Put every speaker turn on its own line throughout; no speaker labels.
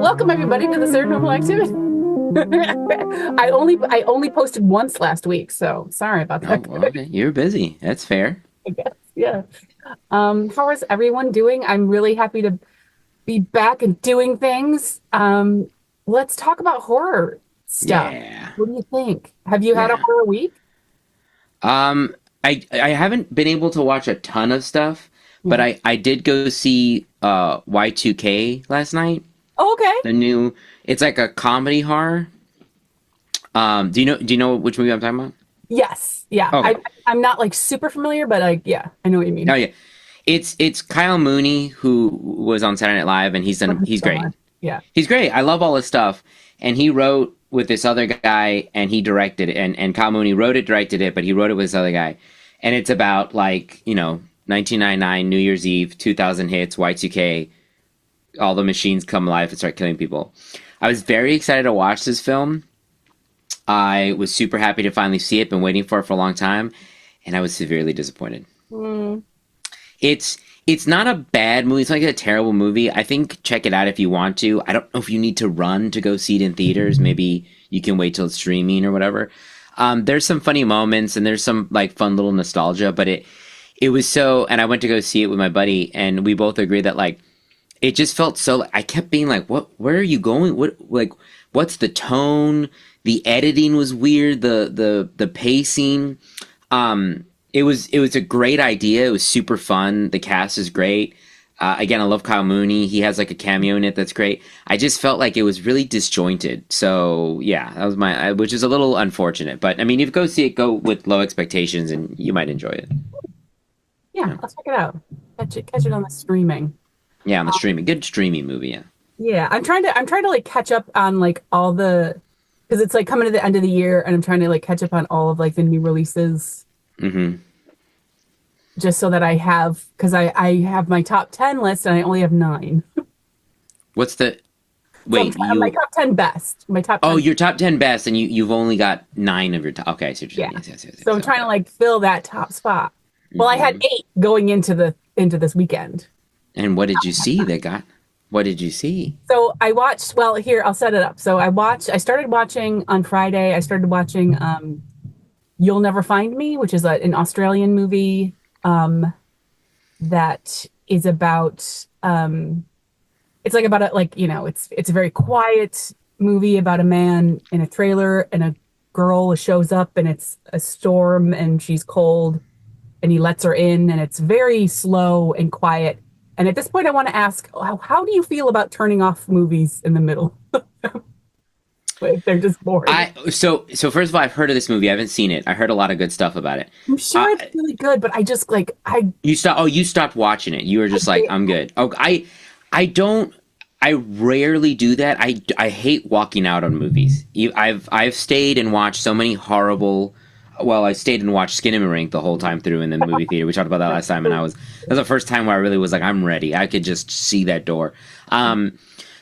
Welcome everybody to the Third Normal Activity. I only posted once last week, so sorry about
Oh,
that.
well, okay. You're busy. That's fair.
I guess. Yeah. How is everyone doing? I'm really happy to be back and doing things. Let's talk about horror stuff.
Yeah.
What do you think? Have you had a
Yeah.
horror week?
Um, I haven't been able to watch a ton of stuff, but
Yeah.
I did go see Y2K last night.
Oh, okay.
The new it's like a comedy horror. Do you know which movie I'm talking about?
Yes. Yeah.
Okay.
I'm not like super familiar, but yeah, I know what you
Oh
mean.
yeah. It's Kyle Mooney who was on Saturday Night Live and he's great.
Yeah.
He's great. I love all his stuff. And he wrote with this other guy and he directed it. And Kyle Mooney wrote it, directed it, but he wrote it with this other guy. And it's about 1999, New Year's Eve, 2000 hits, Y2K, all the machines come alive and start killing people. I was very excited to watch this film. I was super happy to finally see it, been waiting for it for a long time, and I was severely disappointed.
Mm,
It's it's not a bad movie. It's not like a terrible movie. I think check it out if you want to. I don't know if you need to run to go see it in theaters. Maybe you can wait till it's streaming or whatever. There's some funny moments and there's some like fun little nostalgia, but it was so. And I went to go see it with my buddy, and we both agreed that like it just felt so. I kept being like, "What? Where are you going? What? Like, what's the tone? The editing was weird. The pacing. It was a great idea. It was super fun. The cast is great. Again, I love Kyle Mooney. He has like a cameo in it that's great. I just felt like it was really disjointed. So yeah, that was which is a little unfortunate. But I mean, if you go see it, go with low expectations, and you might enjoy it.
yeah,
Yeah,
let's check it out. Catch it on the streaming.
yeah, on the streaming, good streaming movie. Yeah.
Yeah, I'm trying to like catch up on like all the because it's like coming to the end of the year and I'm trying to like catch up on all of like the new releases
hmm
just so that I have because I have my top 10 list and I only have nine.
What's the
So I'm
wait
trying my
you?
top 10 best. My top
Oh,
10.
your top 10 best, and you've only got nine of your top. Okay, so
Yeah.
yes, yes, yes,
So I'm
yes.
trying
Okay.
to like fill that top spot. Well, I had
hmm
eight going into this weekend.
And what did you see that got? What did you see?
So I watched, well, here, I'll set it up. So I started watching on Friday, I started watching You'll Never Find Me, which is an Australian movie that is about it's like about it's a very quiet movie about a man in a trailer and a girl shows up and it's a storm and she's cold and he lets her in and it's very slow and quiet. And at this point, I want to ask, how do you feel about turning off movies in the middle? Like they're just boring.
So first of all, I've heard of this movie. I haven't seen it. I heard a lot of good stuff about it.
I'm sure
Uh,
it's really good, but I just like
you stop. Oh, you stopped watching it. You were just like, I'm good. Oh, I don't. I rarely do that. I hate walking out on movies. I've stayed and watched so many horrible. Well, I stayed and watched Skinamarink the whole time through in the movie theater. We talked about that last time, and that was the first time where I really was like, I'm ready. I could just see that door.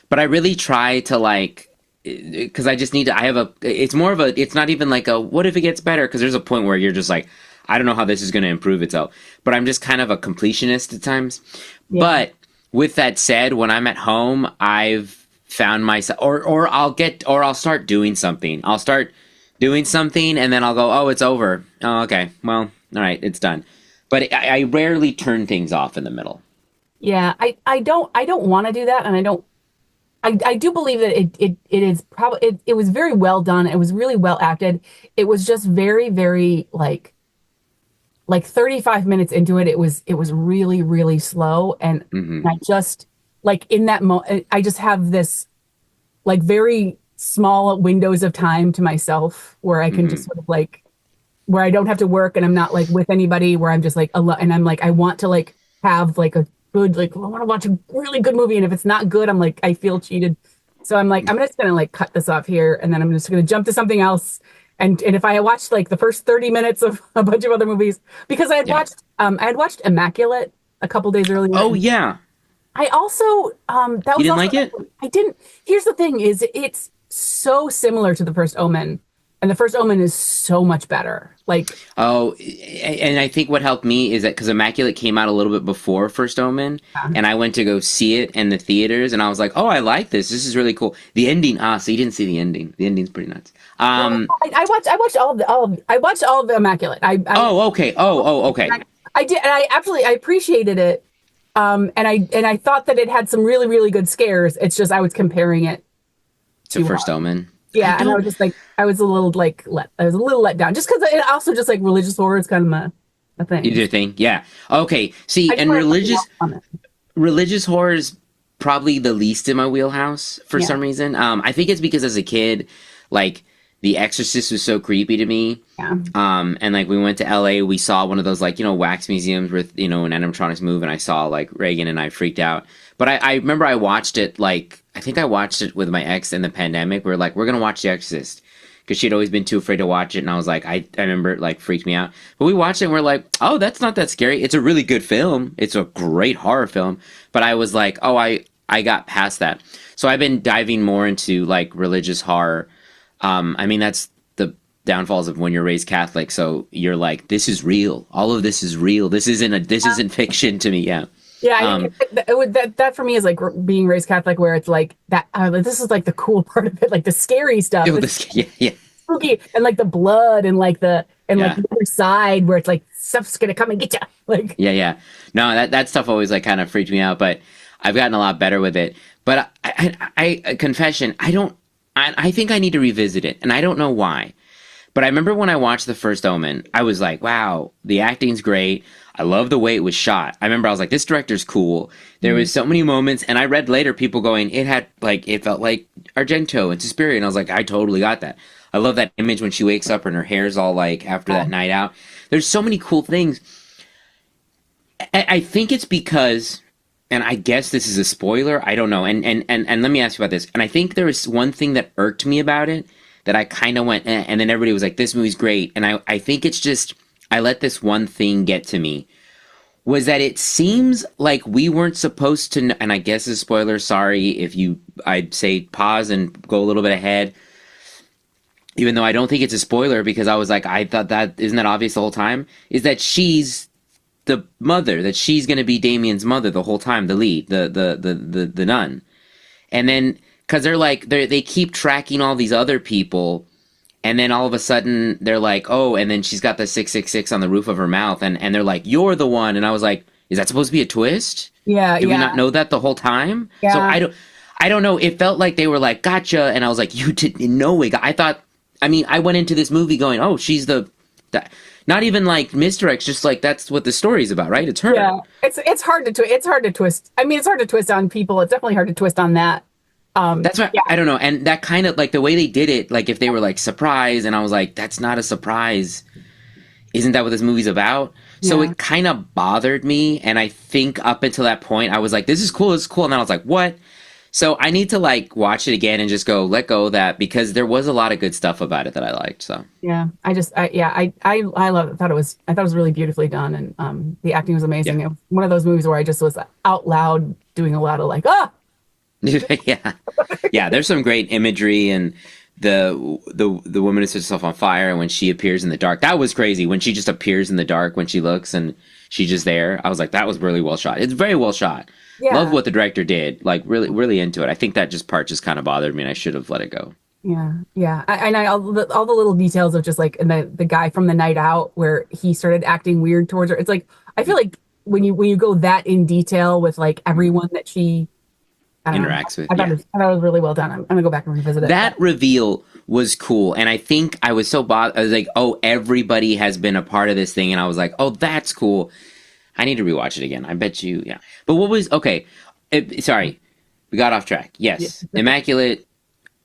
But I really try to like because I just need to. I have a. It's more of a. It's not even like a. What if it gets better? Because there's a point where you're just like, I don't know how this is going to improve itself. But I'm just kind of a completionist at times.
yeah.
But with that said, when I'm at home, I've found myself, or I'll start doing something. I'll start doing something, and then I'll go, oh, it's over. Oh, okay. Well, all right, it's done. But I rarely turn things off in the middle.
Yeah, I don't want to do that, and I do believe that it is probably it was very well done. It was really well acted. It was just very, very like 35 minutes into it, it was really, really slow. And
hmm
I just like in that moment, I just have this like very small windows of time to myself where I can just
hmm
sort of like where I don't have to work and I'm not like with anybody, where I'm just like alone and I'm like I want to like have like a good like I want to watch a really good movie and if it's not good, I'm like I feel cheated. So I'm like I'm just gonna like cut this off here and then I'm just gonna jump to something else. And if I had watched like the first 30 minutes of a bunch of other movies, because
Yeah.
I had watched Immaculate a couple days earlier.
Oh yeah.
I also that
You
was
didn't
also
like it?
I didn't here's the thing is it's so similar to the first Omen And the first Omen is so much better. Like,
Oh, and I think what helped me is that because Immaculate came out a little bit before First Omen,
yeah.
and I went to go see it in the theaters, and I was like, "Oh, I like this. This is really cool." The ending, so you didn't see the ending. The ending's pretty nuts.
Well, I watched I watched all of the Immaculate.
Oh, okay. Okay.
I did, and I absolutely I appreciated it. And I thought that it had some really really good scares. It's just I was comparing it
To
too
First
hard.
Omen. I
Yeah, and I
don't.
was just like I was a little like I was a little let down just because it also just like religious horror is kind of a
You
thing.
do think? Yeah. Okay. See,
I just
and
wanted something else on it.
religious horror is probably the least in my wheelhouse for
Yeah,
some reason. I think it's because as a kid, like The Exorcist was so creepy to me.
yeah.
And like we went to LA, we saw one of those like, wax museums with, an animatronics move, and I saw like Reagan and I freaked out. But I remember I watched it like I think I watched it with my ex in the pandemic. We are like, we're gonna watch The Exorcist. Because she'd always been too afraid to watch it, and I was like, I remember it like freaked me out. But we watched it and we're like, oh, that's not that scary. It's a really good film. It's a great horror film. But I was like, oh, I got past that. So I've been diving more into like religious horror. I mean, that's the downfalls of when you're raised Catholic. So you're like, this is real. All of this is real. This isn't fiction to me. Yeah.
Yeah,
Um,
that for me is like being raised Catholic, where it's like that. This is like the cool part of it, like the scary stuff, it's
yeah, yeah,
spooky, and like the blood, and like like
yeah,
the other side, where it's like stuff's gonna come and get you. Like,
yeah, yeah. No, that stuff always like kind of freaked me out, but I've gotten a lot better with it. But I confession, I don't. I think I need to revisit it, and I don't know why. But I remember when I watched the first Omen, I was like, wow, the acting's great. I love the way it was shot. I remember I was like, this director's cool. There was so many moments, and I read later people going, it felt like Argento and Suspiria, and I was like, I totally got that. I love that image when she wakes up and her hair's all like after that night out. There's so many cool things. I think it's because, and I guess this is a spoiler. I don't know. And let me ask you about this. And I think there was one thing that irked me about it that I kind of went, and then everybody was like, this movie's great. And I think it's just, I let this one thing get to me, was that it seems like we weren't supposed to, and I guess it's a spoiler, sorry if I'd say pause and go a little bit ahead, even though I don't think it's a spoiler because I was like, I thought that, isn't that obvious the whole time? Is that she's the mother, that she's going to be Damien's mother the whole time, the lead, the nun. And then, because they keep tracking all these other people, and then all of a sudden they're like, oh, and then she's got the 666 on the roof of her mouth, and they're like, you're the one. And I was like, is that supposed to be a twist?
yeah,
Did we
yeah,
not know that the whole time? So
yeah,
I don't know. It felt like they were like, gotcha. And I was like, you did in no way. I thought, I mean, I went into this movie going, oh, she's not even like misdirects, just like that's what the story's about, right? It's her.
yeah. It's hard to twist. I mean, it's hard to twist on people. It's definitely hard to twist on that.
That's right.
Yeah,
I don't know. And that kind of like the way they did it, like if they were like surprise, and I was like, that's not a surprise. Isn't that what this movie's about? So
yeah,
it kind of bothered me. And I think up until that point, I was like, this is cool. This is cool. And then I was like, what? So I need to like watch it again and just go let go of that because there was a lot of good stuff about it that I liked. So
yeah. I love it. I thought it was really beautifully done, and the acting was
yeah.
amazing. It was one of those movies where I just was out loud doing a lot of like, ah,
Yeah. Yeah, there's some great imagery and the woman who sets herself on fire and when she appears in the dark. That was crazy. When she just appears in the dark when she looks and she's just there. I was like, that was really well shot. It's very well shot. Love
yeah,
what the director did. Like really, really into it. I think that just part just kind of bothered me and I should have let it go.
yeah, yeah. All the little details of just like and the guy from the night out where he started acting weird towards her. It's like I feel like when you go that in detail with like everyone that she I don't know.
Interacts with. Yeah.
I thought it was really well done. I'm gonna go back and revisit it.
That reveal was cool. And I think I was so bothered. I was like, oh, everybody has been a part of this thing. And I was like, oh, that's cool. I need to rewatch it again. I bet you, yeah. But what was okay? Sorry, we got off track.
Yeah.
Yes, Immaculate.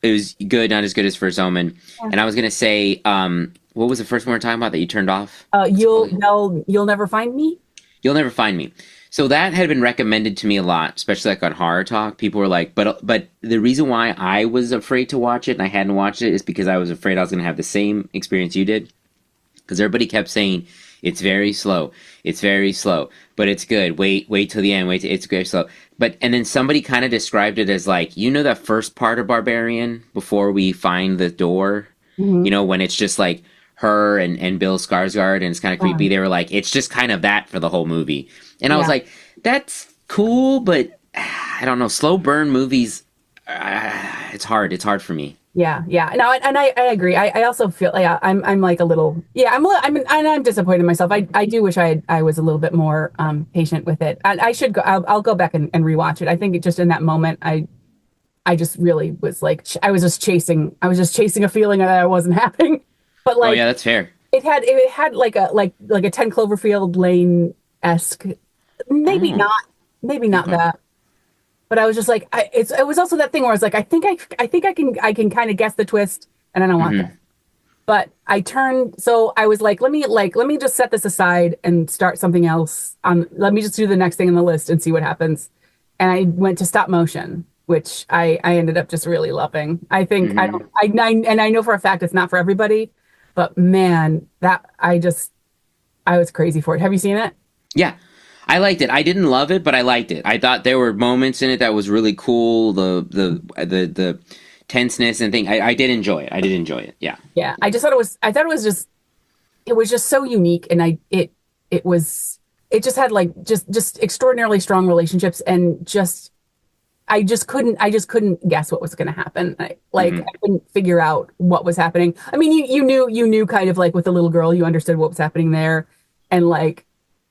It was good, not as good as First Omen. And I was gonna say, what was the first one we were talking about that you turned off?
You'll never find me.
You'll Never Find Me. So that had been recommended to me a lot, especially like on Horror Talk. People were like, but the reason why I was afraid to watch it and I hadn't watched it is because I was afraid I was gonna have the same experience you did. Because everybody kept saying it's very slow, it's very slow, but it's good. Wait till the end. It's very slow. But and then somebody kind of described it as like that first part of Barbarian before we find the door. You
Hmm.
know, when it's just like her and Bill Skarsgård and it's kind of creepy. They were like, it's just kind of that for the whole movie. And I was
Yeah.
like, that's cool, but I don't know. Slow burn movies, it's hard. It's hard for me.
Yeah, yeah. No, and I agree. I also feel yeah, I'm like a little yeah, I'm disappointed in myself. I do wish I was a little bit more patient with it. I should go I'll go back and rewatch it. I think it just in that moment I just really was like I was just chasing a feeling that I wasn't having. But
Oh
like
yeah, that's fair.
it had like a 10 Cloverfield Lane-esque, maybe
Oh,
not maybe not
okay.
that. But I was just like, it was also that thing where I was like, I think I can kind of guess the twist, and I don't want that.
Hmm.
But I turned, so I was let me just set this aside and start something else. Let me just do the next thing in the list and see what happens. And I went to stop motion, which I ended up just really loving. I think I don't,
Hmm.
and I know for a fact it's not for everybody, but man, that I was crazy for it. Have you seen it?
Yeah, I liked it. I didn't love it, but I liked it. I thought there were moments in it that was really cool. The tenseness and thing. I did enjoy it. I did enjoy it. Yeah.
Yeah, I thought it was just so unique, and it was it just had like just extraordinarily strong relationships, and just I just couldn't guess what was going to happen.
Hmm.
I couldn't figure out what was happening. I mean, you knew kind of like with the little girl, you understood what was happening there, and like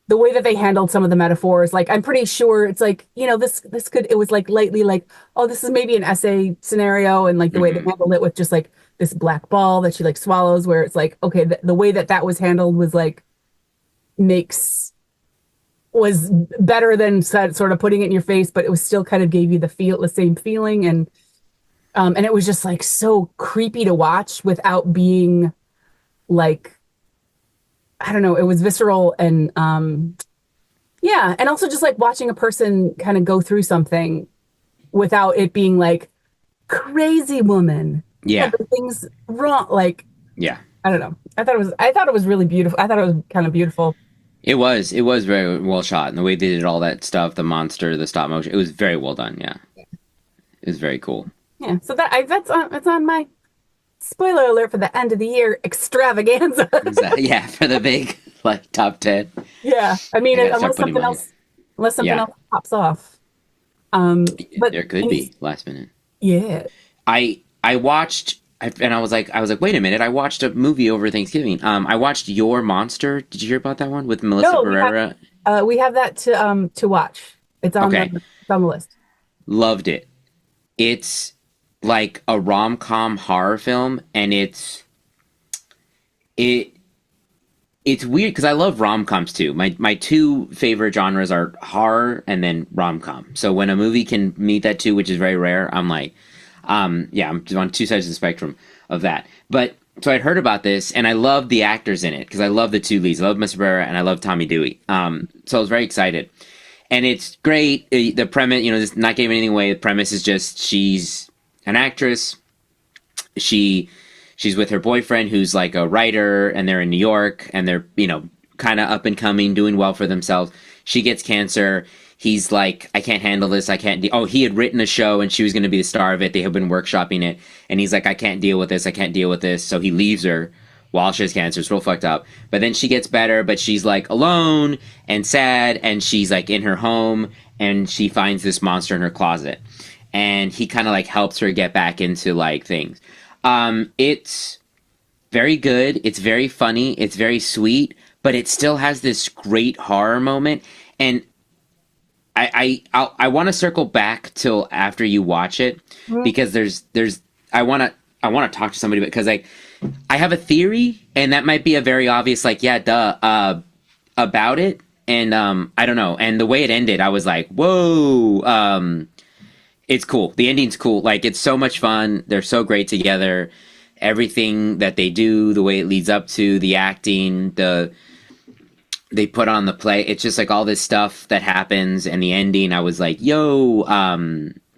the way that they handled some of the metaphors, like I'm pretty sure it's like, this could, it was like lately like, oh, this is maybe an essay scenario, and like the way they
Hmm.
handled it with just like this black ball that she like swallows, where it's like, okay, the way that that was handled was like makes was better than sort of putting it in your face, but it was still kind of gave you the same feeling, and it was just like so creepy to watch without being like, I don't know, it was visceral, and yeah, and also just like watching a person kind of go through something without it being like crazy woman,
Yeah.
everything's wrong. Like,
Yeah.
I don't know. I thought it was really beautiful. I thought it was kind of beautiful.
It was. It was very well shot, and the way they did all that stuff, the monster, the stop motion, it was very well done. Yeah, it was very cool.
Yeah, so that's on my spoiler alert for the end of the year extravaganza.
Yeah, for the big like top 10,
Yeah, I mean,
I gotta start putting mine.
unless something
Yeah,
else pops off. But
there could be last minute.
yeah,
I watched and I was like, wait a minute, I watched a movie over Thanksgiving. I watched Your Monster. Did you hear about that one with Melissa
no,
Barrera?
we have that to watch.
Okay,
It's on the list.
loved it. It's like a rom-com horror film, and it it's weird because I love rom-coms too. My two favorite genres are horror and then rom-com. So when a movie can meet that two, which is very rare, I'm like, yeah, I'm on two sides of the spectrum of that. But so I'd heard about this, and I love the actors in it because I love the two leads. I love Mr. Barrera and I love Tommy Dewey. So I was very excited, and it's great. The premise, just not giving anything away. The premise is just she's an actress. She she's with her boyfriend who's like a writer, and they're in New York, and they're kind of up and coming, doing well for themselves. She gets cancer. He's like, I can't handle this. I can't. Oh, he had written a show, and she was going to be the star of it. They have been workshopping it, and he's like, I can't deal with this. I can't deal with this. So he leaves her while she has cancer. It's real fucked up. But then she gets better, but she's like alone and sad, and she's like in her home, and she finds this monster in her closet, and he kind of like helps her get back into like things. It's very good. It's very funny. It's very sweet, but it still has this great horror moment. And I want to circle back till after you watch it
Mhm.
because there's I want to talk to somebody because I have a theory, and that might be a very obvious like, yeah, duh, about it. And I don't know. And the way it ended, I was like, whoa. It's cool. The ending's cool. Like, it's so much fun. They're so great together. Everything that they do, the way it leads up to the acting, they put on the play. It's just like all this stuff that happens, and the ending. I was like, yo,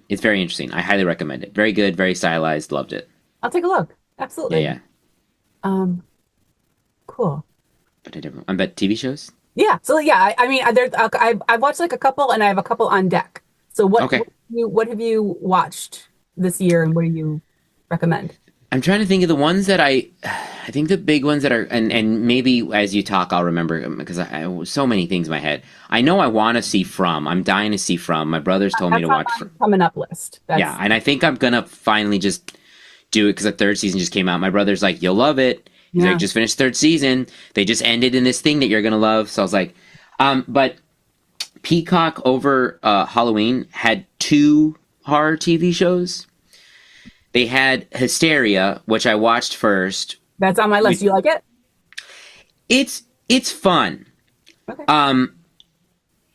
it's very interesting. I highly recommend it. Very good, very stylized. Loved it.
I'll take a look.
Yeah,
Absolutely.
yeah.
Um, cool.
But I don't. I bet TV shows.
Yeah. So yeah, I mean, I've watched like a couple, and I have a couple on deck. So
Okay.
what have you watched this year, and what do you recommend?
I'm trying to think of the ones that I think the big ones that are, and maybe as you talk, I'll remember because I so many things in my head. I know I want to see From. I'm dying to see From. My brothers told me to
That's on
watch
my
From.
coming up list.
Yeah,
That's
and I think I'm gonna finally just do it because the third season just came out. My brother's like, "You'll love it." He's like,
yeah.
"Just finished third season. They just ended in this thing that you're gonna love." So I was like, but Peacock over Halloween had two horror TV shows. They had Hysteria, which I watched first.
That's on my list.
Which
You like it?
it's fun.
Okay.
Um,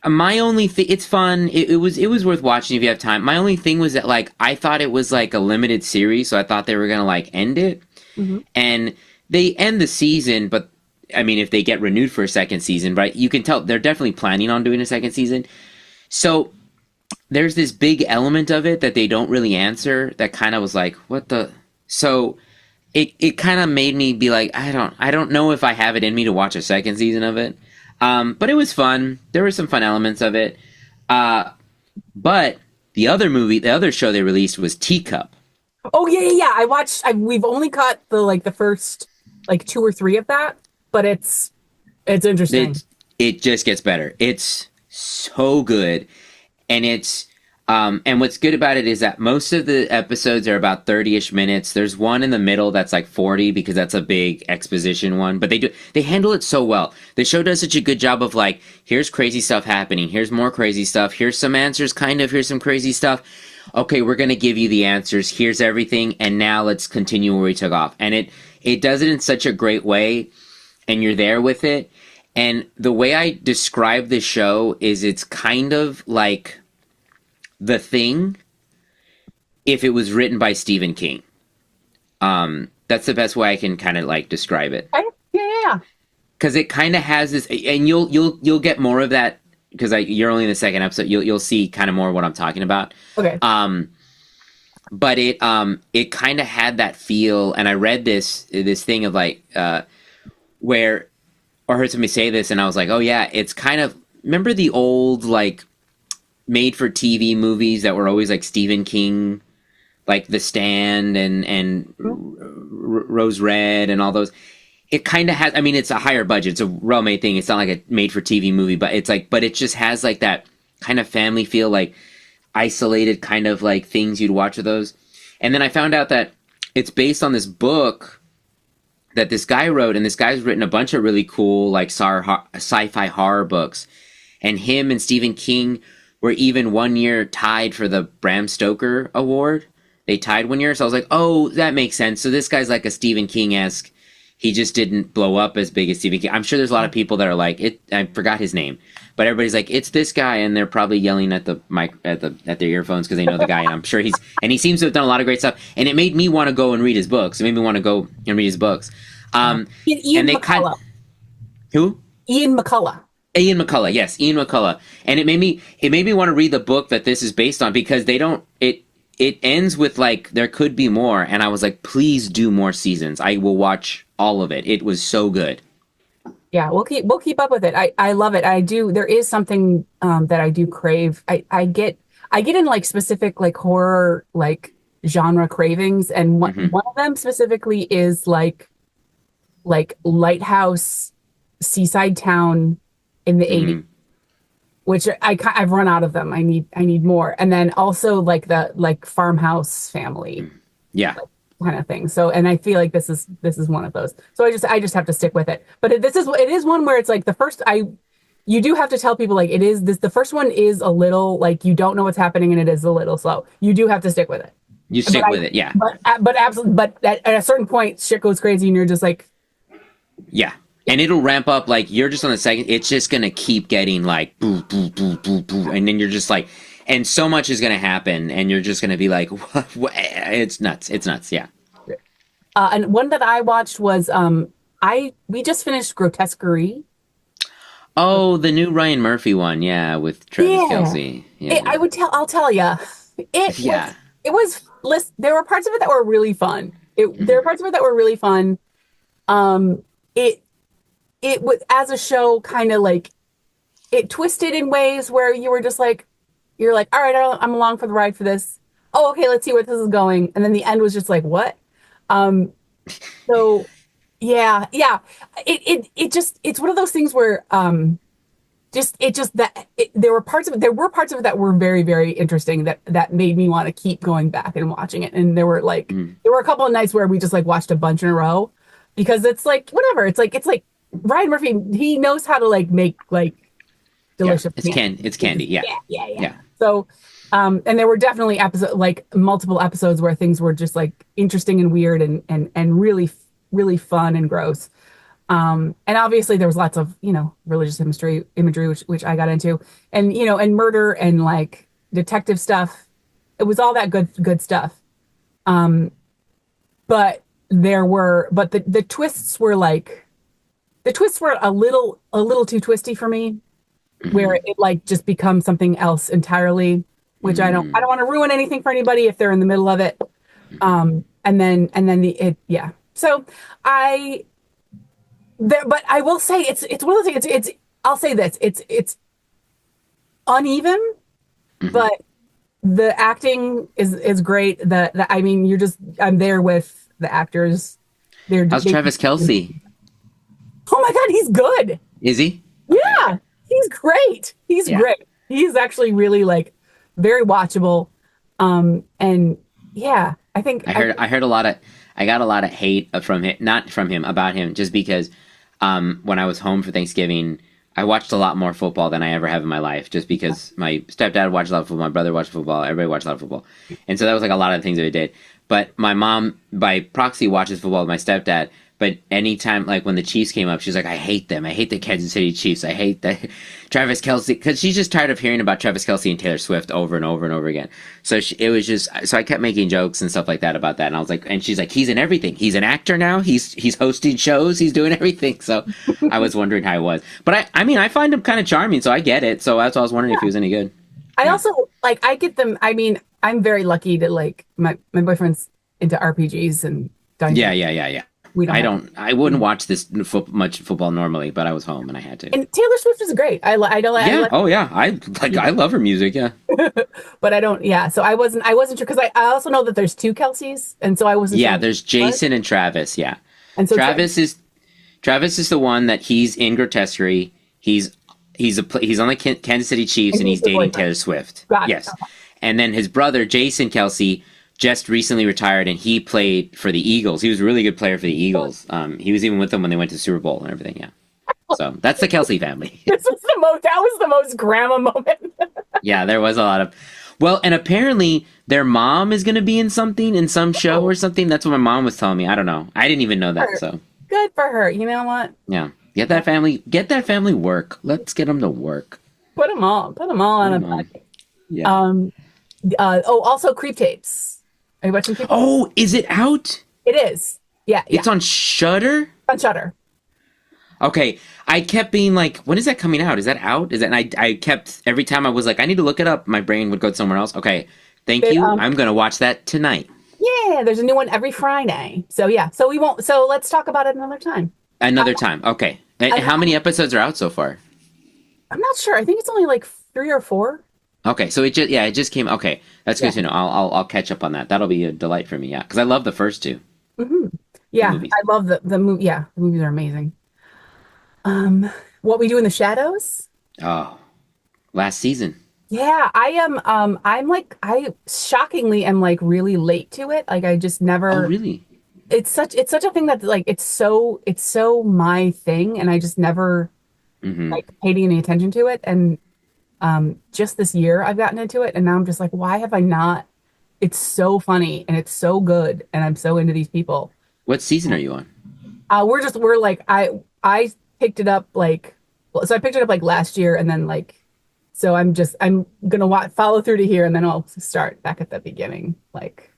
my only thing, it's fun. It was worth watching if you have time. My only thing was that like I thought it was like a limited series, so I thought they were gonna like end it,
Hmm.
and they end the season. But I mean, if they get renewed for a second season, right? You can tell they're definitely planning on doing a second season. So there's this big element of it that they don't really answer. That kind of was like, what the? So it kind of made me be like, I don't know if I have it in me to watch a second season of it. But it was fun. There were some fun elements of it. Uh, but the other show they released was Teacup.
Oh yeah, yeah, yeah. We've only caught the first like two or three of that, but it's interesting.
It just gets better. It's so good, and and what's good about it is that most of the episodes are about 30-ish minutes. There's one in the middle that's like 40 because that's a big exposition one, but they handle it so well. The show does such a good job of like, here's crazy stuff happening, here's more crazy stuff, here's some answers, kind of, here's some crazy stuff. Okay, we're going to give you the answers. Here's everything, and now let's continue where we took off. And it does it in such a great way, and you're there with it. And the way I describe the show is it's kind of like The Thing if it was written by Stephen King. That's the best way I can kind of like describe it.
Okay. Yeah, yeah, yeah.
Because it kind of has this, and you'll get more of that because you're only in the second episode. You'll see kind of more of what I'm talking about.
Okay.
But it kind of had that feel, and I read this thing of like where or heard somebody say this, and I was like, oh yeah, it's kind of, remember the old like made for TV movies that were always like Stephen King, like The Stand Rose Red and all those. It kind of has. I mean, it's a higher budget. It's a well-made thing. It's not like a made-for-TV movie, but it's like, but it just has like that kind of family feel, like isolated kind of like things you'd watch with those. And then I found out that it's based on this book that this guy wrote, and this guy's written a bunch of really cool like sci-fi horror books. And him and Stephen King were even one year tied for the Bram Stoker Award. They tied one year, so I was like, oh, that makes sense. So this guy's like a Stephen King-esque. He just didn't blow up as big as Stephen King. I'm sure there's a lot of people that are like, it. I forgot his name, but everybody's like, it's this guy, and they're probably yelling at the mic at their earphones because they know the guy, and I'm sure he seems to have done a lot of great stuff, and it made me want to go and read his books. It made me want to go and read his books.
Ian
And they
McCullough.
who?
Ian McCullough.
Ian McCullough, yes, Ian McCullough, and it made me want to read the book that this is based on because they don't it ends with like there could be more, and I was like, please do more seasons. I will watch all of it. It was so good.
Yeah, we'll keep up with it. I love it. I do. There is something that I do crave. I get in like specific like horror like genre cravings, and
Hmm.
one of them specifically is like lighthouse seaside town in the 80s,
Hmm.
which I've run out of them. I need more. And then also like the like farmhouse family
Yeah.
kind of thing. So, and I feel like this is one of those. So I just have to stick with it. But it is one where it's like the first you do have to tell people like it is this the first one is a little like you don't know what's happening and it is a little slow. You do have to stick with it.
You
But
stick with it, yeah.
but absolutely but at a certain point shit goes crazy and you're just like
Yeah. And it'll ramp up like you're just on the second. It's just gonna keep getting like boo boo boo boo boo, and then you're just like, and so much is gonna happen, and you're just gonna be like, what? It's nuts. It's nuts. Yeah.
and one that I watched was we just finished Grotesquerie.
Oh, the new Ryan Murphy one. Yeah, with Travis
Yeah.
Kelce. Yeah.
I'll tell you,
Yeah.
there were parts of it that were really fun. There
Mhm.
were parts of it that were really fun. Um, it it was as a show kind of like it twisted in ways where you were just like you're like, all right, I'm along for the ride for this. Oh, okay, let's see where this is going. And then the end was just like, what? Um, so yeah, yeah. It just it's one of those things where just it just that there were parts of it that were very very interesting that made me want to keep going back and watching it. And
Mm.
there were a couple of nights where we just like watched a bunch in a row because it's like whatever. It's like Ryan Murphy, he knows how to like make like
Yeah,
delicious candy.
it's candy. Yeah,
Yeah, yeah, yeah.
yeah.
So and there were definitely episodes like multiple episodes where things were just like interesting and weird and really really fun and gross. And obviously there was lots of, religious imagery, which I got into, and, and murder and like detective stuff. It was all that good stuff. Um, but the twists were like, the twists were a little too twisty for me, where
Hmm.
it like just becomes something else entirely, which I don't
Mm.
want to ruin anything for anybody if they're in the middle of it.
Hmm.
Yeah. So I, but I will say it's one of the things. I'll say this. It's uneven,
Hmm.
but the acting is great. I mean, I'm there with the actors.
How's
They
Travis Kelsey?
oh my God, he's good.
Is he? Okay,
Yeah,
okay.
he's great. He's
Yeah.
great. He's actually really like very watchable. And yeah,
I heard a lot of I got a lot of hate from him, not from him, about him, just because when I was home for Thanksgiving, I watched a lot more football than I ever have in my life, just because my stepdad watched a lot of football, my brother watched football, everybody watched a lot of football, and so that was like a lot of the things that we did. But my mom, by proxy, watches football with my stepdad. But anytime, like when the Chiefs came up, she's like, "I hate them. I hate the Kansas City Chiefs. I hate the Travis Kelsey," because she's just tired of hearing about Travis Kelsey and Taylor Swift over and over and over again. So it was just so I kept making jokes and stuff like that about that, and I was like, and she's like, "He's in everything. He's an actor now. He's hosting shows. He's doing everything." So I was wondering how he was, but I mean I find him kind of charming, so I get it. So that's why I was wondering if he was any good.
I
Yeah,
also like I get them. I mean, I'm very lucky to like my boyfriend's into RPGs and
yeah,
Dungeons.
yeah, yeah, yeah.
We don't have.
I wouldn't watch this much football normally, but I was home and I had to.
And Taylor Swift is great. I don't I
Yeah.
like
Oh yeah. I love her music. Yeah.
but I don't. Yeah, so I wasn't sure because I also know that there's two Kelseys, and so I wasn't sure
Yeah.
which
There's
it was.
Jason and Travis. Yeah.
And so
Travis is Travis is the one that he's in Grotesquerie. He's on the Kansas City Chiefs
and
and
he's
he's
the
dating
boyfriend.
Taylor Swift.
Got it.
Yes. And then his brother Jason Kelsey just recently retired and he played for the Eagles. He was a really good player for the Eagles. He was even with them when they went to the Super Bowl and everything. Yeah. So that's the Kelsey family.
This was the most. That was the most grandma moment.
Yeah, there was a lot of. Well, and apparently their mom is going to be in something in some show
Oh,
or something. That's what my mom was telling me. I don't know. I didn't even know that.
her.
So
Good for her. You know what?
yeah, get that family work. Let's get them to work.
Put them all
Put
on a
'em on.
bucket.
Yeah.
Um. Also, creep tapes. Are you watching creep tapes?
Oh, is it out?
It is. Yeah, yeah.
It's on Shutter.
On Shutter.
Okay, I kept being like, when is that coming out? Is that out? Is that? And I kept every time I was like, I need to look it up. My brain would go somewhere else. Okay, thank
They,
you. I'm gonna watch that tonight.
yeah, there's a new one every Friday. So yeah, so we won't. So let's talk about it another time. I,
Another time. Okay.
I
How many episodes are out so far?
I'm not sure. I think it's only like three or four.
Okay, so it just came. Okay, that's good
Yeah.
to know. I'll catch up on that. That'll be a delight for me. Yeah, because I love the first two,
hmm
the
Yeah,
movies.
I love the movie. Yeah, the movies are amazing. Um, what we do in the shadows.
Oh, last season.
Yeah, I am. I'm like I shockingly am like really late to it. Like I just
Oh,
never.
really?
It's such a thing that like it's so my thing, and I just never
Mm-hmm.
like paid any attention to it. And just this year I've gotten into it, and now I'm just like, why have I not? It's so funny and it's so good, and I'm so into these people.
What season are you on?
We're like I picked it up like so I picked it up like last year, and then like so I'm gonna follow through to here, and then I'll start back at the beginning. Like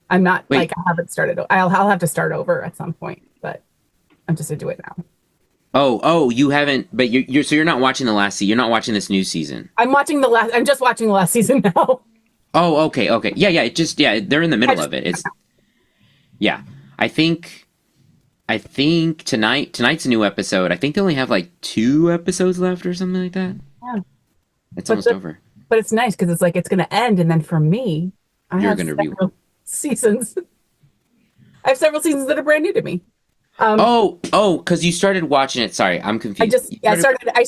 I'm not like
Wait.
I haven't started. I'll have to start over at some point, but I'm just into it now.
Oh, you haven't. But you're so you're not watching the last season. You're not watching this new season.
I'm just watching the last season now.
Oh, okay. Yeah, yeah. It just yeah, they're in the
I
middle
just
of it. It's yeah. I think tonight's a new episode. I think they only have like 2 episodes left or something like that.
yeah.
It's
But
almost over.
but it's nice because it's like it's gonna end, and then for me, I
You're
have
gonna re
several seasons. I have several seasons that are brand new to me. Um,
Because you started watching it. Sorry, I'm
I
confused.
just
You
yeah,
started,
I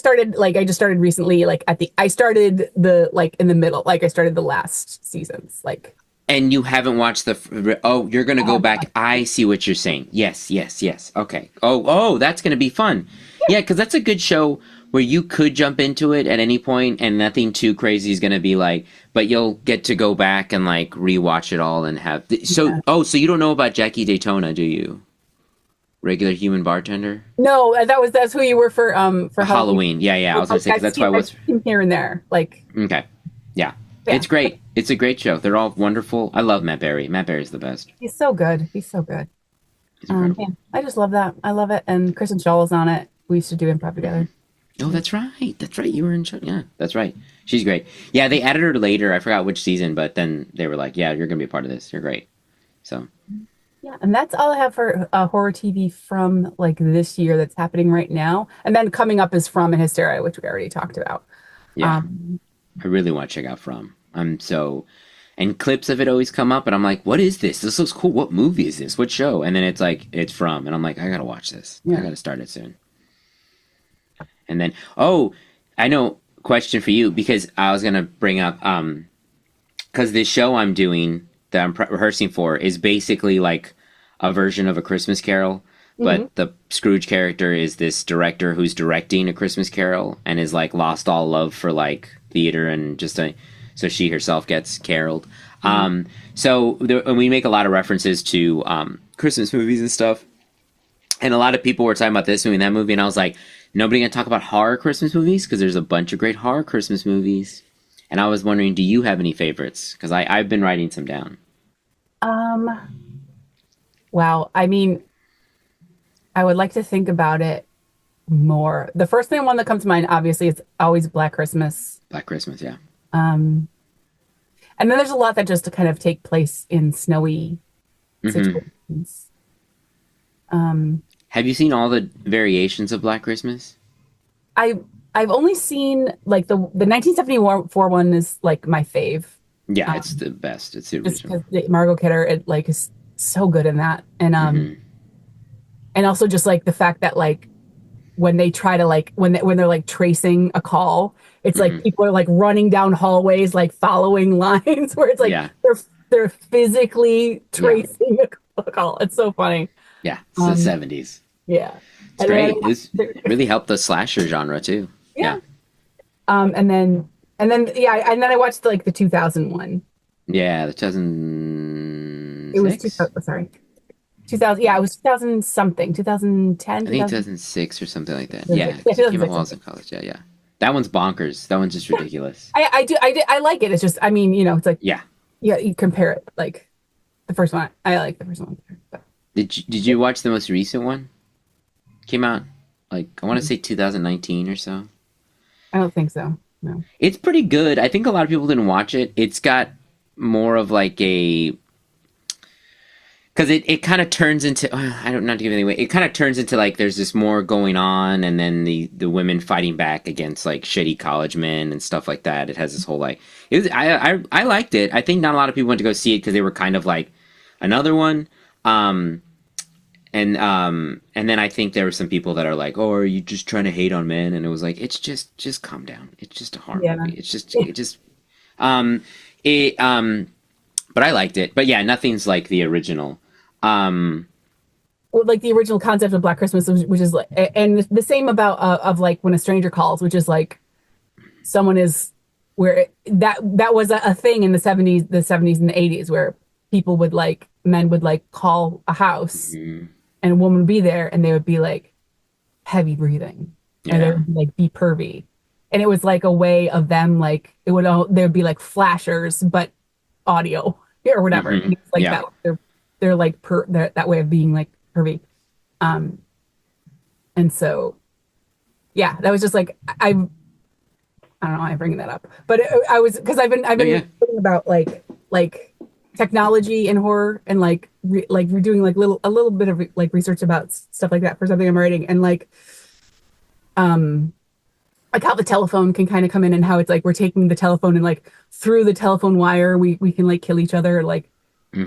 just started recently, like I started the like in the middle, like I started the last seasons. Like
and you haven't watched the. Oh, you're gonna
I
go
haven't
back.
watched
I see what you're saying. Yes, yes, yes. Okay. Oh, that's gonna be fun. Yeah, because that's a good show where you could jump into it at any point and nothing too crazy is gonna be like. But you'll get to go back and like rewatch it all and have. So,
yeah.
so you don't know about Jackie Daytona, do you? Regular human bartender.
No, that's who you were for Halloween.
Halloween. Yeah, yeah. I was gonna say because that's why I
I've
was.
seen him here and there. Like
Okay. Yeah.
yeah,
It's great. It's a great show. They're all wonderful. I love Matt Berry. Matt Berry's the best.
he's so good. He's so good.
He's incredible.
Yeah, I just love that. I love it. And Kristen Shaw is on it. We used to do improv
Hmm.
together.
Oh, that's right. That's right. You were in. Yeah, that's right. She's great. Yeah, they added her later. I forgot which season, but then they were like, "Yeah, you're gonna be a part of this. You're great." So
Yeah, and that's all I have for horror TV from like this year that's happening right now. And then coming up is From and Hysteria, which we already talked about.
yeah,
Um,
I really want to check out From. I'm so, and clips of it always come up, and I'm like, "What is this? This looks cool. What movie is this? What show?" And then it's like, it's From, and I'm like, I gotta watch this. I
yeah.
gotta start it soon. And then, oh, I know. Question for you because I was gonna bring up because this show I'm doing that I'm rehearsing for is basically like a version of A Christmas Carol,
Hmm.
but the Scrooge character is this director who's directing A Christmas Carol and is like lost all love for like theater and just so she herself gets caroled. So there, and we make a lot of references to Christmas movies and stuff. And a lot of people were talking about this movie and that movie, and I was like, nobody gonna talk about horror Christmas movies because there's a bunch of great horror Christmas movies. And I was wondering, do you have any favorites? Because I've been writing some down.
Um, wow. I mean, I would like to think about it more. The first thing one that comes to mind, obviously, is always Black Christmas.
Black Christmas, yeah.
Um, and then there's a lot that just to kind of take place in snowy
Hmm.
situations. Um,
Have you seen all the variations of Black Christmas?
I I've only seen like the 1974 one is like my fave.
Yeah, it's
Um,
the best. It's the
just
original.
because Margot Kidder it like is so good in that,
Hmm.
and also just like the fact that like when they try to like when they're like tracing a call, it's like
Hmm.
people are like running down hallways like following lines where it's like
Yeah,
they're physically
yeah,
tracing a call. It's so funny.
yeah. It's the
Um,
70s.
yeah,
It's
and then
great. It's really helped the slasher genre too.
yeah,
Yeah,
yeah, and then I watched like the 2001.
yeah. The
It was
2006.
2000, sorry, 2000. Yeah, it was 2000 something, 2010,
I think
2000.
2006 or something like that. Yeah,
2006. Yeah,
because it came out
2006.
while I was in college. Yeah, yeah. That one's bonkers. That one's just ridiculous.
I like it. It's just, I mean, it's like,
Yeah.
yeah, you compare it like the first one. I like the first one, but
Did you watch the most recent one? Came out like I want to say 2019 or so.
I don't think so. No.
It's pretty good. I think a lot of people didn't watch it. It's got more of like a because it kind of turns into I don't not to give it away. It kind of turns into like there's this more going on, and then the women fighting back against like shitty college men and stuff like that. It has this whole like it was I liked it. I think not a lot of people went to go see it because they were kind of like another one. Um, and then I think there were some people that are like, "Oh, are you just trying to hate on men?" And it was like, "It's just calm down. It's just a horror
Yeah.
movie. Um, it but I liked it. But yeah, nothing's like the original. Um,
Well, like the original concept of Black Christmas, which is like, and the same about of like When a Stranger Calls, which is like someone is that was a thing in the 70s and the 80s where people would like men would like call a house
mm,
and a woman would be there and they would be like heavy breathing and they
yeah.
would like be pervy. And it was like a way of them like there would be like flashers but audio or whatever.
Hmm.
And it's like
Yeah.
that they're like that way of being like pervy. Um and so yeah, that was just like I don't know why I'm bringing that up. But I was because I've
No,
been
yeah.
thinking about like technology and horror and like we're doing like a little bit of like research about stuff like that for something I'm writing and um like how the telephone can kind of come in and how it's like we're taking the telephone and like through the telephone wire we can like kill each other like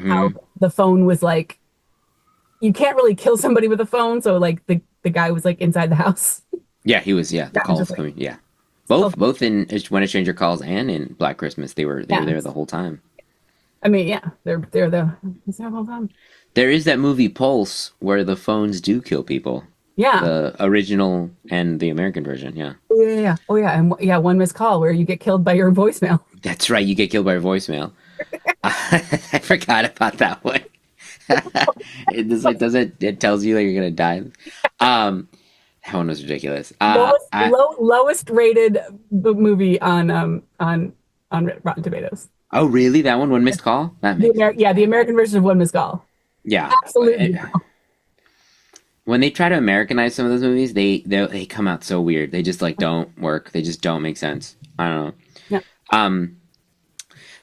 how
Hmm.
the phone was like you can't really kill somebody with a phone, so like the guy was like inside the house.
Yeah, he was. Yeah, the
Yeah, just
calls
like
coming. Yeah,
still,
both in When a Stranger Calls and in Black Christmas, they were
yeah.
there the whole time.
I mean, yeah, they're the it's their whole time.
There is that movie Pulse where the phones do kill people.
Yeah.
The original and the American version. Yeah,
Oh yeah, yeah, yeah. Oh yeah, and yeah, one missed call where you get killed by your voicemail.
that's right. You get killed by voicemail. I forgot about that one. It just like does it. It tells you that you're gonna die. Um, that one was ridiculous.
Lowest rated movie on Rotten Tomatoes.
Oh really? That one missed call. That makes sense.
Yeah, the American version of One Missed Call.
Yeah.
Absolutely.
When they try to Americanize some of those movies, they come out so weird. They just like don't work. They just don't make sense. I don't know.
Yeah.
Um,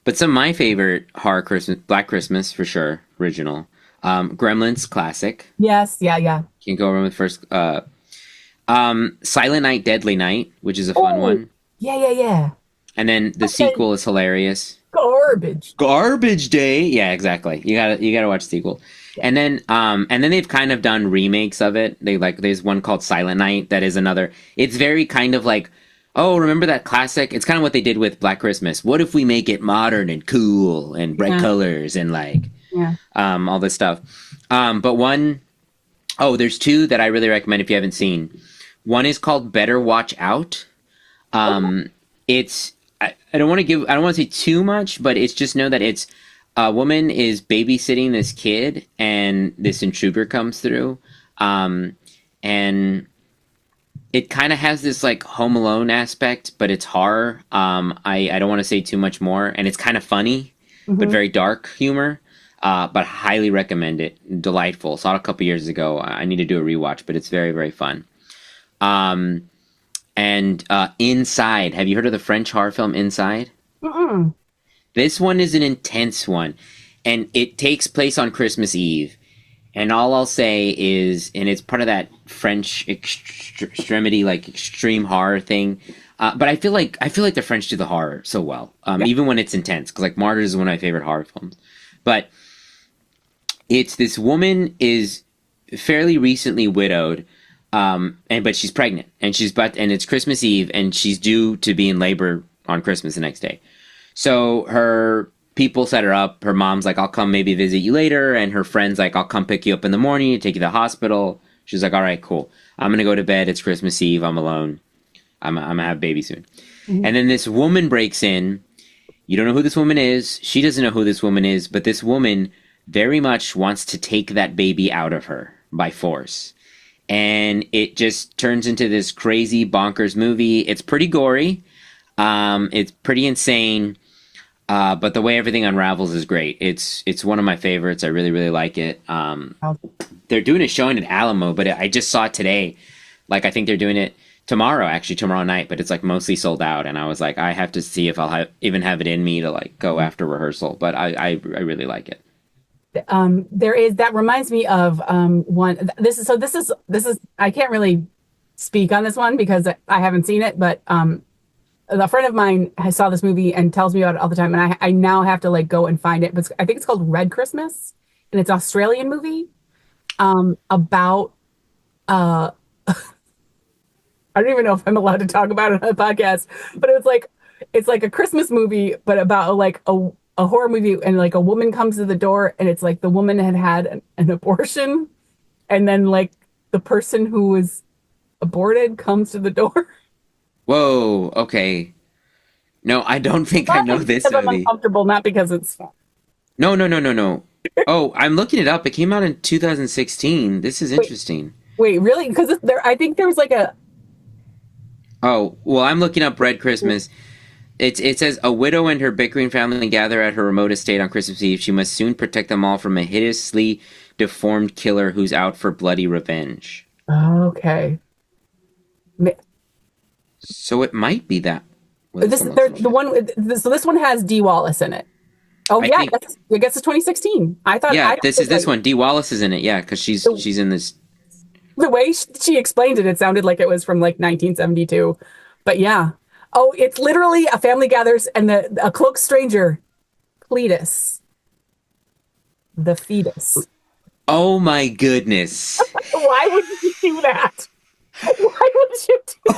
but some of my favorite horror Christmas, Black Christmas for sure, original. Gremlins classic.
Yes. Yeah. Yeah.
Can't go wrong with first. Silent Night, Deadly Night, which is a fun
Oh.
one.
Yeah. Yeah. Yeah.
And then the
Okay.
sequel is hilarious.
Garbage.
Garbage Day. Yeah, exactly. You gotta watch the sequel.
Yeah.
And then they've kind of done remakes of it. There's one called Silent Night that is another. It's very kind of like, oh, remember that classic? It's kind of what they did with Black Christmas. What if we make it modern and cool and bright
Yeah.
colors and like
Yeah.
all this stuff. But there's two that I really recommend if you haven't seen. One is called Better Watch Out. It's I don't want to say too much, but it's just know that it's a woman is babysitting this kid and this intruder comes through. And it kind of has this like Home Alone aspect, but it's horror. I don't want to say too much more, and it's kind of funny, but
Hmm.
very dark humor. But highly recommend it. Delightful. Saw it a couple years ago. I need to do a rewatch, but it's very very fun. Um, and Inside. Have you heard of the French horror film Inside?
Mm-mm.
This one is an intense one, and it takes place on Christmas Eve. And all I'll say is, and it's part of that French extremity, like extreme horror thing. But I feel like the French do the horror so well,
Yeah.
even when it's intense. Because like Martyrs is one of my favorite horror films. But it's this woman is fairly recently widowed, but she's pregnant, and it's Christmas Eve, and she's due to be in labor on Christmas the next day. So her people set her up. Her mom's like, I'll come maybe visit you later. And her friend's like, I'll come pick you up in the morning and take you to the hospital. She's like, all right, cool. I'm going to go to bed. It's Christmas Eve. I'm alone. I'm going to have a baby soon.
Mhm.
And then this woman breaks in. You don't know who this woman is. She doesn't know who this woman is. But this woman very much wants to take that baby out of her by force. And it just turns into this crazy bonkers movie. It's pretty gory. It's pretty insane. But the way everything unravels is great. It's one of my favorites. I really, really like it. They're doing a showing at Alamo, but I just saw it today. Like I think they're doing it tomorrow, actually tomorrow night, but it's like mostly sold out. And I was like, I have to see if I'll even have it in me to like go after rehearsal. But I really like it.
There is that reminds me of one. This is I can't really speak on this one because I haven't seen it, but a friend of mine has saw this movie and tells me about it all the time, and I now have to like go and find it. But I think it's called Red Christmas, and it's an Australian movie about I don't even know if I'm allowed to talk about it on a podcast, but it's like a Christmas movie, but about like a horror movie, and like a woman comes to the door, and it's like the woman had had an abortion, and then like the person who was aborted comes to the door.
Whoa. Okay. No, I don't think I
Not
know
because
this
I'm
movie.
uncomfortable, not because it's
No, no, no, no, no. Oh, I'm looking it up. It came out in 2016. This is
wait,
interesting.
wait, really? Because there, I think there was like a
Oh, well, I'm looking up Red Christmas. It says a widow and her bickering family gather at her remote estate on Christmas Eve. She must soon protect them all from a hideously deformed killer who's out for bloody revenge.
okay.
So it might be that. Well, this
This
one looks
there
so much
the
better.
one so this one has Dee Wallace in it. Oh
I
yeah,
think
I guess it's 2016.
yeah,
I
this is
thought
this
like
one. Dee Wallace is in it. Yeah, because she's
the,
she's in this.
the way she explained it, it sounded like it was from like 1972. But yeah. Oh, it's literally a family gathers and a cloaked stranger, Cletus, the fetus.
Oh my goodness.
Why would you do that? Why would you do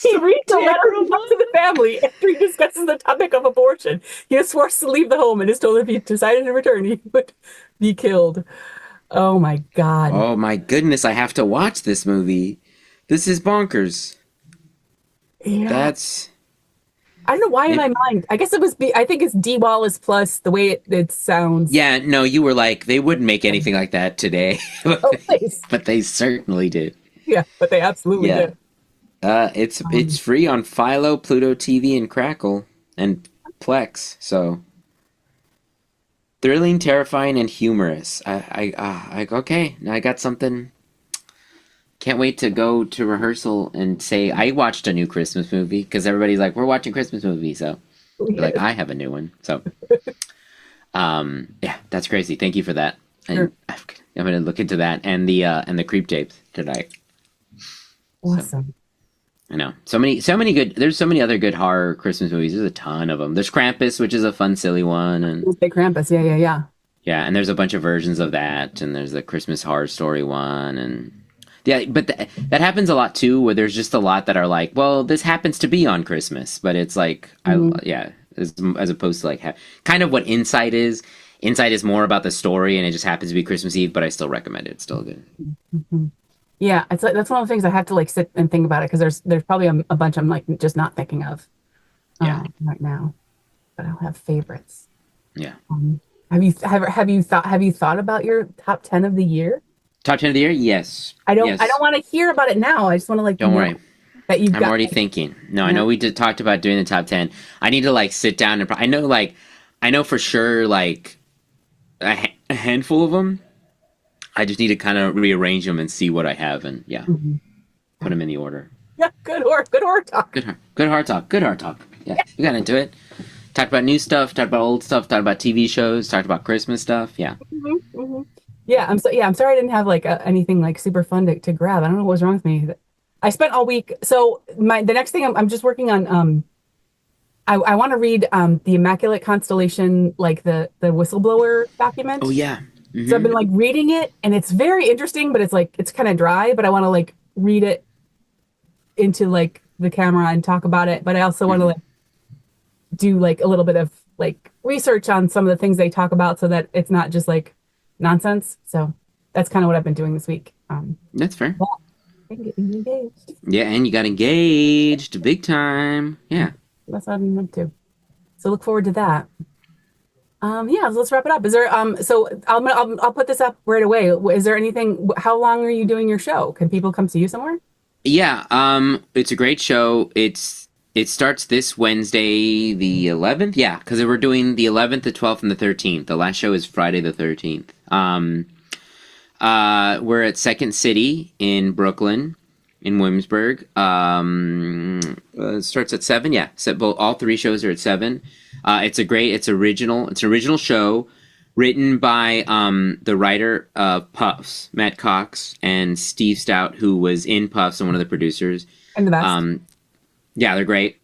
He
So
reads a letter
terrible.
to the family after he discusses the topic of abortion. He is forced to leave the home and is told if he decided to return, he would be killed. Oh my God.
Oh my goodness, I have to watch this movie. This is bonkers.
Yeah.
That's
I don't know why in
it,
my mind. I guess it was I think it's D Wallace plus the way it sounds.
yeah, no, you were like they wouldn't make anything like that today.
Oh, please.
But they certainly did.
Yeah, but they absolutely
Yeah.
did.
It's
Um,
free on Philo, Pluto TV, and Crackle and Plex. So thrilling, terrifying, and humorous. Okay. Now I got something. Can't wait to go to rehearsal and say I watched a new Christmas movie because everybody's like, we're watching Christmas movies. So you're like,
yes,
I have a new one. So yeah, that's crazy. Thank you for that.
sure.
And I'm gonna look into that and the creep tapes tonight. So.
Awesome.
I know so many good. There's so many other good horror Christmas movies. There's a ton of them. There's Krampus, which is a fun, silly one, and
Big Krampus. Yeah, yeah, yeah.
yeah, and there's a bunch of versions of that. And there's the Christmas Horror Story one, and yeah, but that happens a lot too, where there's just a lot that are like, well, this happens to be on Christmas, but it's like,
Mhm.
yeah, as opposed to like kind of what Inside is. Inside is more about the story, and it just happens to be Christmas Eve, but I still recommend it. It's still good.
Mhm. Yeah, it's like that's one of the things I have to like sit and think about it because there's probably a bunch I'm like just not thinking of
Yeah,
right now, but I'll have favorites.
yeah.
Um, have you thought about your top 10 of the year?
Top 10 of the year? Yes,
I don't
yes.
want to hear about it now. I just want to like
Don't
know
worry.
that you've
I'm
got
already
like,
thinking. No, I
yeah.
know we did talked about doing the top 10. I need to like sit down and I know I know for sure like a handful of them. I just need to kind of rearrange them and see what I have and yeah,
Mhm.
put them in the order.
Yeah, good horror talk.
Good heart talk. Good heart talk. Yeah, we got into it. Talked about new stuff, talked about old stuff, talked about TV shows, talked about Christmas stuff. Yeah.
Mhm, mhm. Yeah, I'm sorry I didn't have like anything like super fun to grab. I don't know what was wrong with me. I spent all week. So the next thing I'm just working on I want to read the Immaculate Constellation, like the whistleblower
Oh
document.
yeah.
So I've
Mm-hmm.
been like reading it and it's very interesting, but it's like it's kind of dry, but I want to like read it into like the camera and talk about it. But I also want to
Mm-hmm.
like do like a little bit of like research on some of the things they talk about so that it's not just like nonsense. So that's kind of what I've been doing this week.
That's fair.
Yeah, I'm getting engaged.
Yeah, and you got engaged big time. Yeah.
That's what I've been up to. So look forward to that. Yeah, so let's wrap it up. Is there so I'll put this up right away. Is there anything how long are you doing your show? Can people come see you somewhere?
Yeah, it's a great show. It starts this Wednesday, the 11th. Yeah, because we're doing the 11th, the 12th, and the 13th. The last show is Friday the 13th. We're at Second City in Brooklyn, in Williamsburg. It starts at 7. Yeah, so all three shows are at 7. It's an original show written by the writer of Puffs, Matt Cox, and Steve Stout, who was in Puffs and one of the producers.
I'm the best.
Um, yeah, they're great.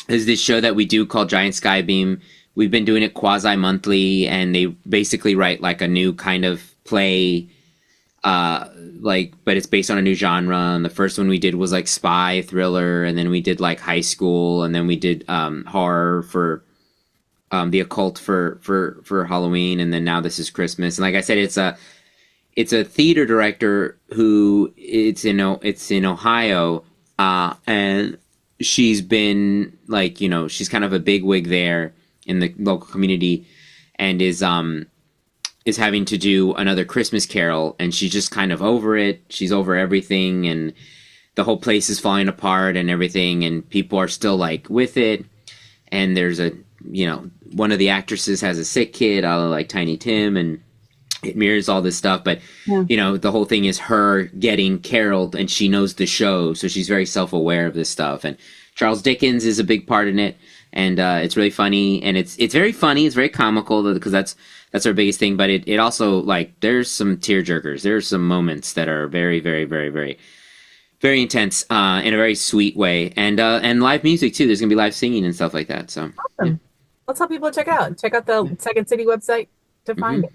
There's this show that we do called Giant Skybeam. We've been doing it quasi monthly, and they basically write like a new kind of play, but it's based on a new genre. And the first one we did was like spy thriller, and then we did like high school, and then we did horror for the occult for Halloween, and then now this is Christmas. And like I said, it's a theater director who it's in Ohio, and she's been like she's kind of a big wig there in the local community, and is having to do another Christmas Carol, and she's just kind of over it. She's over everything, and the whole place is falling apart and everything, and people are still like with it. And there's one of the actresses has a sick kid, a la like Tiny Tim, and it mirrors all this stuff. But
Yeah.
the whole thing is her getting caroled, and she knows the show, so she's very self-aware of this stuff. And Charles Dickens is a big part in it, and it's really funny, and it's very funny. It's very comical because that's our biggest thing. But it also like there's some tear jerkers. There's some moments that are very very very very very intense in a very sweet way, and live music too. There's gonna be live singing and stuff like that. So yeah.
Awesome. Let's help people check it out. Check out the Second City website to
Hmm.
find it.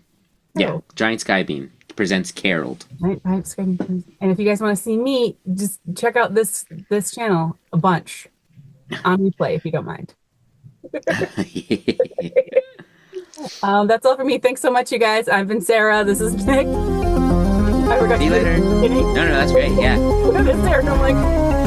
Yeah,
Carol.
Giant Skybeam presents Caroled.
Right, screaming. And if you guys want to see me, just check out this channel a bunch on replay if you don't mind. That's all for me. Thanks so much, you guys. I've been Sarah. This is Nick. I forgot
See
to
you
say
later.
the beginning.
No, no, that's great. Yeah.
This is Sarah. I'm like.